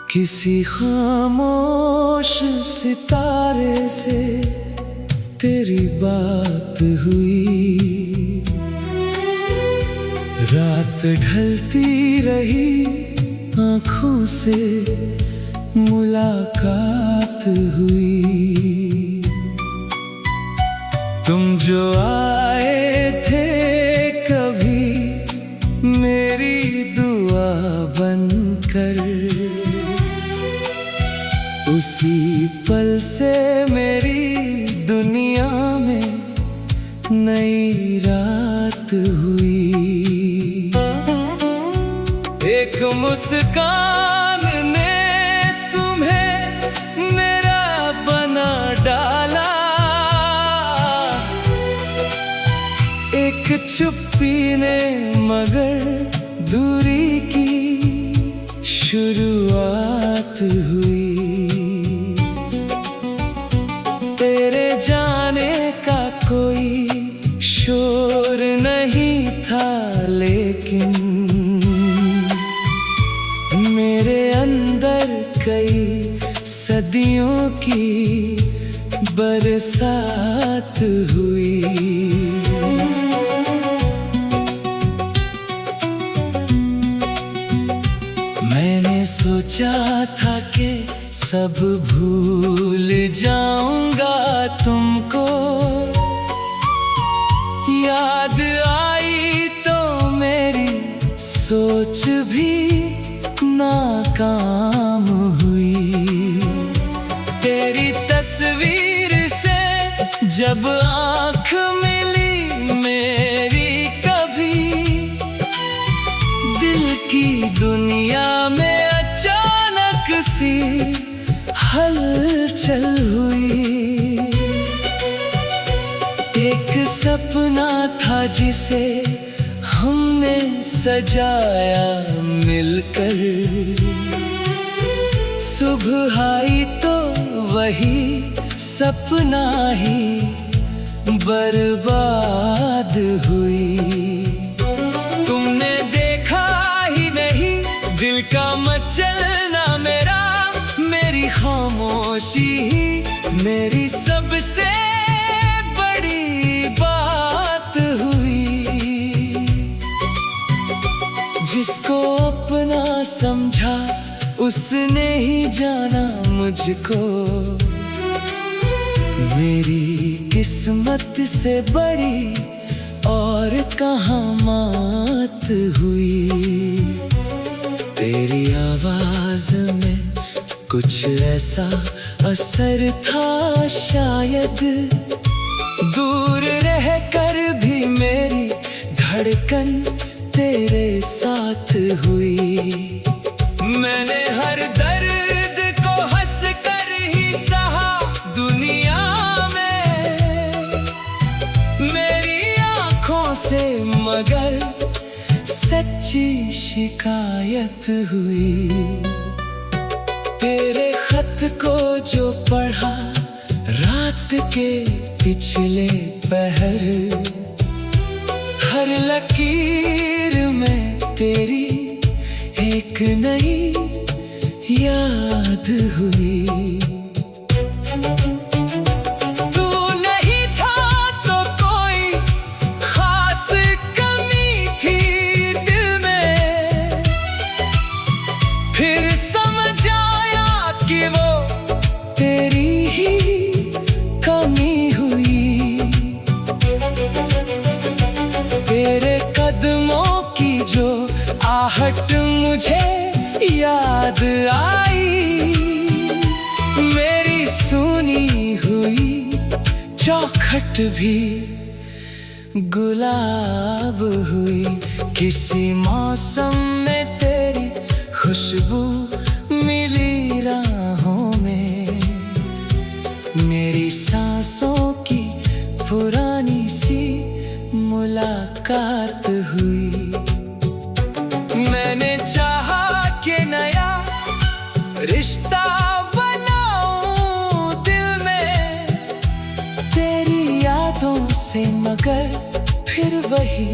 किसी खामोश सितारे से तेरी बात हुई, रात ढलती रही आँखों से मुलाकात हुई। तुम जो आए थे कभी मेरी दुआ बनकर, उसी पल से मेरी दुनिया में नई रात हुई। एक मुस्कान ने तुम्हें मेरा बना डाला, एक चुप्पी ने मगर दूरी की शुरुआत हुई। तेरे जाने का कोई शोर नहीं था, लेकिन मेरे अंदर कई सदियों की बरसात हुई। मैंने सोचा था कि सब भूल जाऊंगा तुमको, याद आई तो मेरी सोच भी नाकाम हुई। तेरी तस्वीर से जब आँख मिली मेरी कभी, दिल की दुनिया में अचानक सी हलचल हुई। एक सपना था जिसे हमने सजाया मिलकर, सुबह आई तो वही सपना ही बर्बाद हुई। तुमने देखा ही नहीं दिल का मचलना मेरा, मेरी खामोशी ही मेरी सबसे बड़ी बात हुई। जिसको अपना समझा उसने ही जाना मुझको, मेरी किस्मत से बड़ी और कहाँ मात हुई। तेरी आवाज में कुछ ऐसा असर था शायद, दूर रहकर भी मेरी धड़कन तेरे साथ हुई। मैंने हर दर्द को हंस कर ही सहा दुनिया में, मेरी आँखों से मगर सच्ची शिकायत हुई। तेरे खत को जो पढ़ा रात के पिछले पहर, हर लकीर में तेरी एक नई याद हुई। तू नहीं था तो कोई खास कमी थी दिल में, फिर समझ आया कि वो तेरी ही कमी हुई। तेरे कदमों की जो आहट मुझे याद आई, मेरी सुनी हुई चौखट भी गुलाब हुई। किसी मौसम में तेरी रिश्ता बनाऊं दिल में तेरी यादों से, मगर फिर वही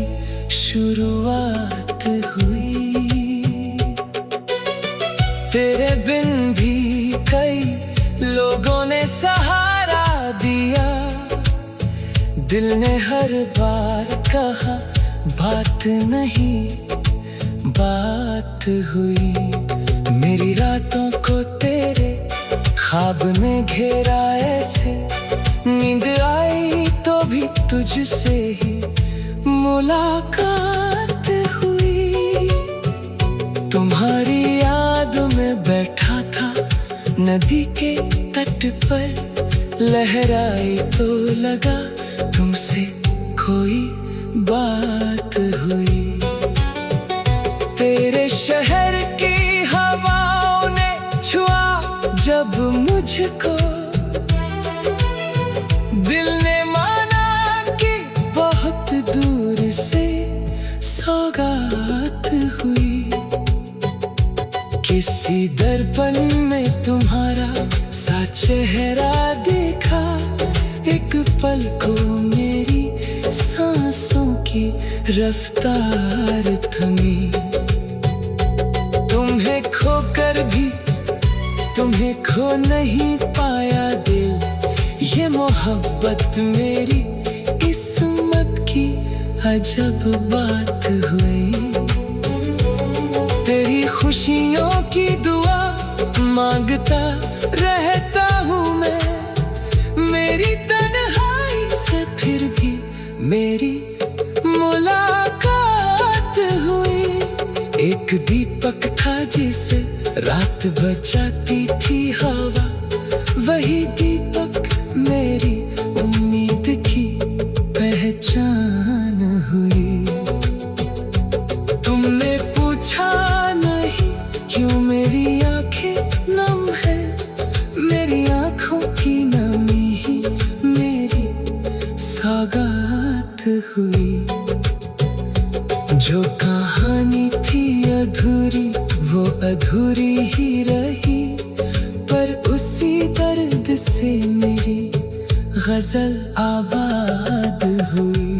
शुरुआत हुई। तेरे बिन भी कई लोगों ने सहारा दिया, दिल ने हर बार कहा बात नहीं बात हुई। मेरी रातों को तेरे ख्वाब में घेरा ऐसे, नींद आई तो भी तुझसे ही मुलाकात हुई। तुम्हारी याद में बैठा था नदी के तट पर, लहराई तो लगा तुमसे कोई बात हुई। तेरे शहर की हवाओं ने छुआ जब मुझको, दिल ने माना कि बहुत दूर से सौगात हुई। किसी दर्पण में तुम्हारा सा चेहरा देखा, एक पल को मेरी सांसों की रफ्तार थमी। तुम्हें खोकर भी तुम्हें खो नहीं पाया दिल, ये मोहब्बत मेरी किस्मत की अजब बात हुई। तेरी खुशियों की दुआ मांगता रहता हूँ मैं, मेरी तन्हाई से फिर भी मेरी मुलाकात हुई। एक दीपक था जिसे रात बचाती थी हवा, वही दीपक मेरी उम्मीद की पहचान हुई। तुमने पूछा नहीं क्यों मेरी आंखें नम है, मेरी आंखों की नमी ही मेरी सौगात हुई। जो कहानी थी अधूरी वो अधूरी ही रही, पर उसी दर्द से मेरी गजल आबाद हुई।